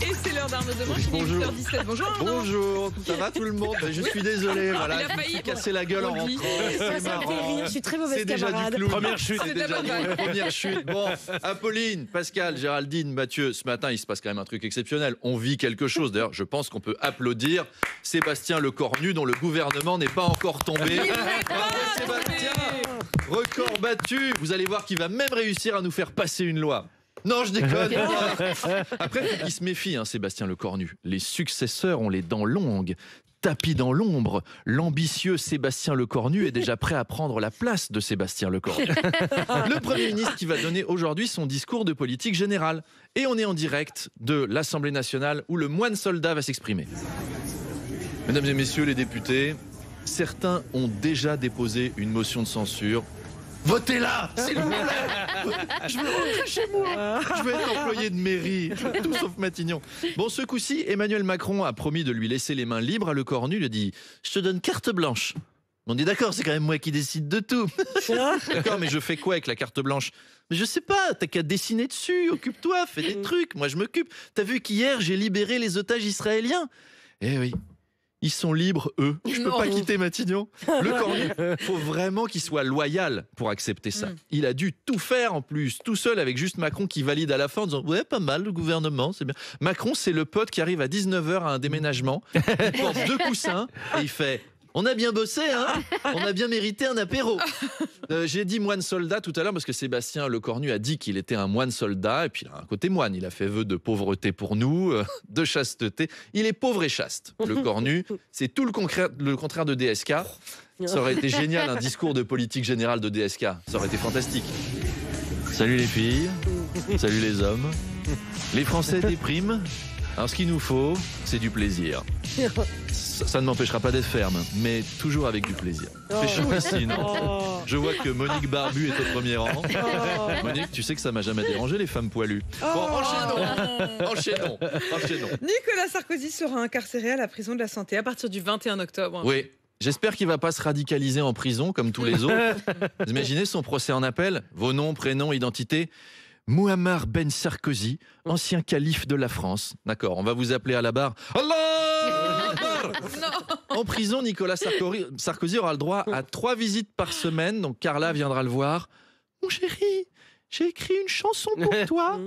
Et c'est l'heure d'Arnaud Demanche, il est Bonjour. 8h17. Bonjour Arnaud. Bonjour, ça va tout le monde? Je suis désolé, voilà, Il a je me failli suis cassé la gueule en rentrant. Ça C'est fait marrant. rire, je suis très mauvaise C'est déjà camarade. du clown. Première chute. C'est C'est déjà de la une première chute. Bon, Apolline, Pascal, Géraldine, Mathieu, ce matin, il se passe quand même un truc exceptionnel. On vit quelque chose. D'ailleurs, je pense qu'on peut applaudir Sébastien Lecornu, dont le gouvernement n'est pas encore tombé. Bravo, Sébastien! Record battu. Vous allez voir qu'il va même réussir à nous faire passer une loi. Non, je déconne. Après, il se méfie, hein, Sébastien Lecornu. Les successeurs ont les dents longues. Tapis dans l'ombre, l'ambitieux Sébastien Lecornu est déjà prêt à prendre la place de Sébastien Lecornu. Le Premier ministre qui va donner aujourd'hui son discours de politique générale. Et on est en direct de l'Assemblée nationale où le moine soldat va s'exprimer. Mesdames et messieurs les députés, certains ont déjà déposé une motion de censure. Votez-la, s'il vous plaît. Je veux rentrer chez moi. Je veux être employé de mairie. Tout sauf Matignon. Bon, ce coup-ci, Emmanuel Macron a promis de lui laisser les mains libres à Lecornu. Il a dit « Je te donne carte blanche ». On dit « D'accord, c'est quand même moi qui décide de tout. » D'accord, mais je fais quoi avec la carte blanche? Mais je sais pas, t'as qu'à dessiner dessus, occupe-toi, fais des trucs, moi je m'occupe. T'as vu qu'hier, j'ai libéré les otages israéliens? Eh oui. Ils sont libres, eux. Je peux pas quitter Matignon. Lecornu, faut vraiment qu'il soit loyal pour accepter ça. Il a dû tout faire en plus, tout seul, avec juste Macron qui valide à la fin en disant « Ouais, pas mal, le gouvernement, c'est bien. » Macron, c'est le pote qui arrive à 19h à un déménagement, il porte 2 coussins et il fait « On a bien bossé, hein? On a bien mérité un apéro. » J'ai dit moine soldat tout à l'heure parce que Sébastien Lecornu a dit qu'il était un moine soldat et puis il a un côté moine. Il a fait vœu de pauvreté pour nous, de chasteté. Il est pauvre et chaste. Lecornu, c'est tout le contraire de DSK. Ça aurait été génial un discours de politique générale de DSK. Ça aurait été fantastique. Salut les filles, salut les hommes. Les Français dépriment. Alors ce qu'il nous faut, c'est du plaisir. Ça ne m'empêchera pas d'être ferme, mais toujours avec du plaisir. C'est chaud ici, non? Je vois que Monique Barbu est au premier rang. Monique, tu sais que ça m'a jamais dérangé les femmes poilues. Bon, enchaînons. Nicolas Sarkozy sera incarcéré à la prison de la Santé à partir du 21 octobre. Oui. J'espère qu'il va pas se radicaliser en prison comme tous les autres. Vous imaginez son procès en appel? Vos noms, prénoms, identité. Mouammar Ben Sarkozy, ancien calife de la France. D'accord, on va vous appeler à la barre. Allah Akbar. En prison, Nicolas Sarkozy aura le droit à 3 visites par semaine. Donc Carla viendra le voir. Mon chéri, j'ai écrit une chanson pour toi.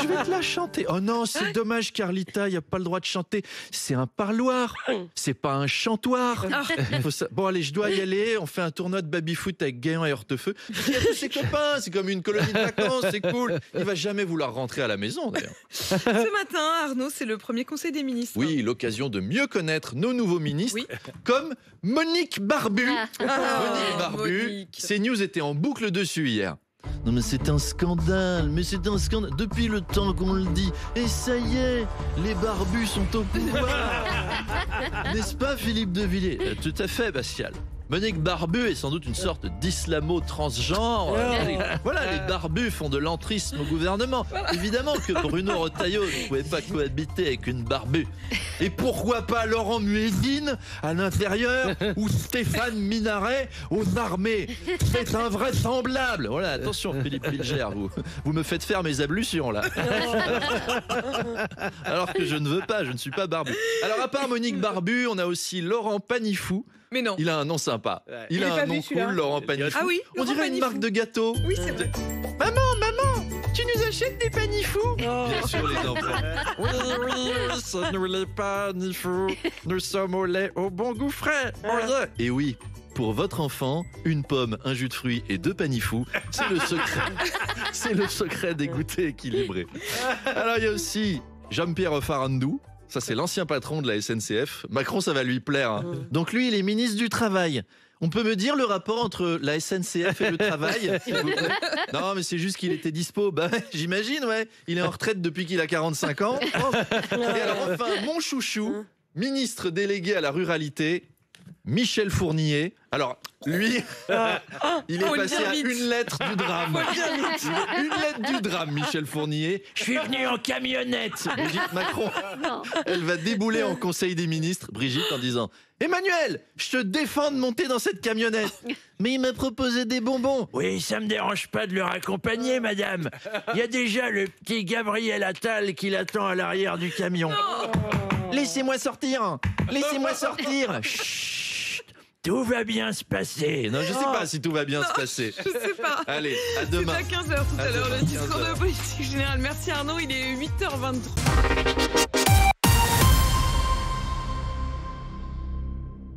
Je vais te la chanter. Oh non, c'est dommage, Carlita, il n'y a pas le droit de chanter. C'est un parloir, c'est pas un chantoir. Bon, allez, je dois y aller. On fait un tournoi de baby-foot avec Guéant et Hortefeux. Il y a tous ses copains, c'est comme une colonie de vacances, c'est cool. Il va jamais vouloir rentrer à la maison, d'ailleurs. Ce matin, Arnaud, c'est le premier conseil des ministres. Oui, l'occasion de mieux connaître nos nouveaux ministres, comme Monique Barbu. Monique Barbu, Monique. CNews était en boucle dessus hier. Non mais c'est un scandale, depuis le temps qu'on le dit. Et ça y est, les barbus sont au pouvoir. N'est-ce pas Philippe de Villiers? Tout à fait, Pascal. Monique Barbu est sans doute une sorte d'islamo-transgenre. Voilà, les barbus font de l'entrisme au gouvernement. Évidemment que Bruno Retailleau ne pouvait pas cohabiter avec une barbue. Et pourquoi pas Laurent Muezzin à l'intérieur ou Stéphane Minaret aux armées? C'est invraisemblable. Voilà, attention Philippe Bilger, vous me faites faire mes ablutions là. Alors que je ne veux pas, je ne suis pas barbu. Alors à part Monique Barbu, on a aussi Laurent Panifou. Mais non. Il a un nom sympa. Il a un nom cool, Laurent Panifou. Ah oui, On Laurent dirait une Panifou. marque de gâteau. Oui, c'est vrai. Maman, tu nous achètes des panifous? Bien sûr, les enfants. Oui, c'est nous les panifous. Nous sommes au lait au bon goût frais. Et oui, pour votre enfant, une pomme, un jus de fruits et 2 panifous, c'est le secret. C'est le secret des goûters équilibrés. Alors, il y a aussi Jean-Pierre Farandou. Ça, c'est l'ancien patron de la SNCF. Macron, ça va lui plaire. Hein. Donc lui, il est ministre du Travail. On peut me dire le rapport entre la SNCF et le travail, s'il vous plaît? Non, mais c'est juste qu'il était dispo. Bah, j'imagine, ouais. Il est en retraite depuis qu'il a 45 ans. Et alors, enfin, mon chouchou, ministre délégué à la ruralité, Michel Fournier. Alors, lui, il est Faut le passé dire à vite. une lettre du drame. Faut le dire vite. Une lettre du drame, Michel Fournier. Je suis venu en camionnette. Brigitte Macron, elle va débouler en Conseil des ministres, Brigitte, en disant « Emmanuel, je te défends de monter dans cette camionnette. Mais il m'a proposé des bonbons. » Oui, ça me dérange pas de le raccompagner, madame. Il y a déjà le petit Gabriel Attal qui l'attend à l'arrière du camion. Laissez-moi sortir. Laissez-moi sortir. Chut, tout va bien se passer. Non, je sais pas si tout va bien se passer. Je sais pas. Allez, à C'est demain. à 15h tout à l'heure, le discours 15 heures. de politique générale. Merci Arnaud, il est 8h23.